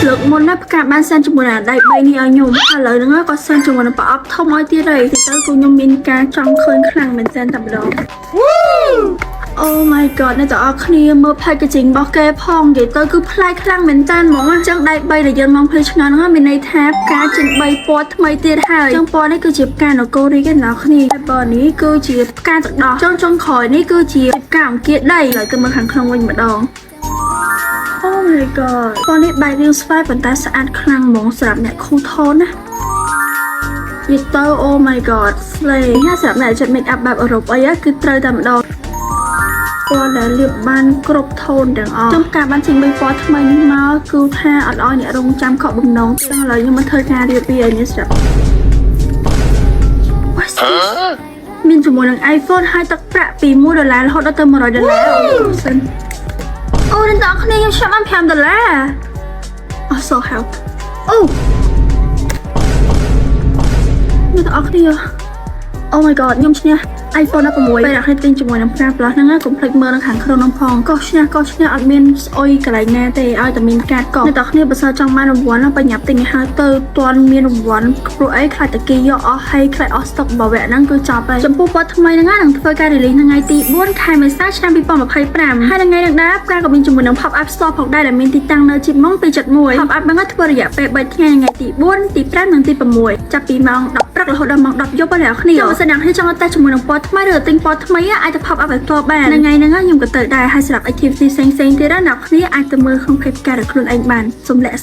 លើកមុនណាផ្កាបានសែនជាមួយនឹងដៃ3នេះឲ្យខ្ញុំឥឡូវហ្នឹងក៏សែនជាមួយនឹងប្រអប់ធំឲ្យទៀតហើយទីទៅគឺខ្ញុំមានការចង់ឃើញខ្លាំងមែនទែនតែម្ដង Oh my god អ្នកទាំងអស់គ្នាមើល packaging របស់គេផងនិយាយទៅគឺប្លែកខ្លាំងមែនតើហ្មងអញ្ចឹងដៃ3ដែលយើងមកភ្លឺឆ្ងល់ហ្នឹងមានន័យថាផ្កាចេញ3ពណ៌ថ្មីទៀតហើយអញ្ចឹងពណ៌នេះគឺជាផ្កានគររីកឯណោះគ្នាហើយពណ៌នេះគឺជាផ្កាទឹកដោះចុងក្រោយនេះគឺជាផ្កាអង្គាដីហើយទៅមើលខាងក្នុងវិញម្ដង Oh my god ពណ៌នេះបែករាងស្វាយប៉ុន្តែស្អាតខ្លាំងហ្មងសម្រាប់អ្នកខូថនណានិយាយទៅ Oh my god slay ហើយសម្រាប់អ្នកចិត្ត make up បែបអឺរ៉ុបអីគឺត្រូវតែម្ដងពណ៌ដែលលាបបានគ្រប់ថូនទាំងអស់ចំការបានចេញបីពណ៌ថ្មីនេះមកគឺថាអត់ឲ្យអ្នករងចាំខកបំណងទេឥឡូវខ្ញុំមកធ្វើការរៀបវាឲ្យនេះស្រាប់មានជាមួយនឹង iPhone ហើយទឹកប្រាក់ពី$1រហូតដល់ទៅ$100សិនអូអ្នកទាំងគ្នាខ្ញុំចាប់បាន$5 so help អូអ្នកទាំងគ្នា Oh my god ខ្ញុំឈ្នះ iPhone 16ពេលអ្នកទិញជាមួយនឹងផ្កា Plus ហ្នឹងកុំភ្លេចមើលនៅខាងក្នុងនោះផងកោះឈ្នះអត់មានស្អុយកន្លែងណាទេឲ្យតែមានកាតកោះអ្នកទាំងគ្នាបើសិនចង់បានរង្វាន់បញ្ញាប់ទិញឲ្យហើយទៅទាន់មានរង្វាន់ព្រោះអីខ្លាចតាគីយកអស់ហើយខ្លាចអស់ស្តុករបស់វគ្គហ្នឹងគឺចប់ហើយចំពោះពណ៌ថ្មីហ្នឹងនឹងធ្វើការ release ថ្ងៃទី4ខែមេសាឆ្នាំ2025ហើយថ្ងៃនេះដែរផ្កាក៏មានជាមួយនឹង Pop Up Store ផងដែរដែលមានទីតាំងនៅជីម៉ុង271 Pop Up ហ្នឹងធ្វើរយៈពេល3ថ្ងៃថ្ងៃទី4ទី5និងទី6ចាប់ពីម៉ោង10ព្រឹករហូតដល់ម៉ោង10យប់បងប្អូនបើសិនអ្នកចង់តែជាមួយនឹងពណ៌ថ្មីឬទិញពណ៌ថ្មីអាចទៅ pop up ឲ្យផ្ទាល់បានថ្ងៃហ្នឹងខ្ញុំក៏ទៅដែរហើយសម្រាប់ activity ផ្សេងៗទៀតណាអ្នកគ្នាអាចទៅមើលក្នុង page ការរបស់ខ្លួនឯងបានសូមលាក់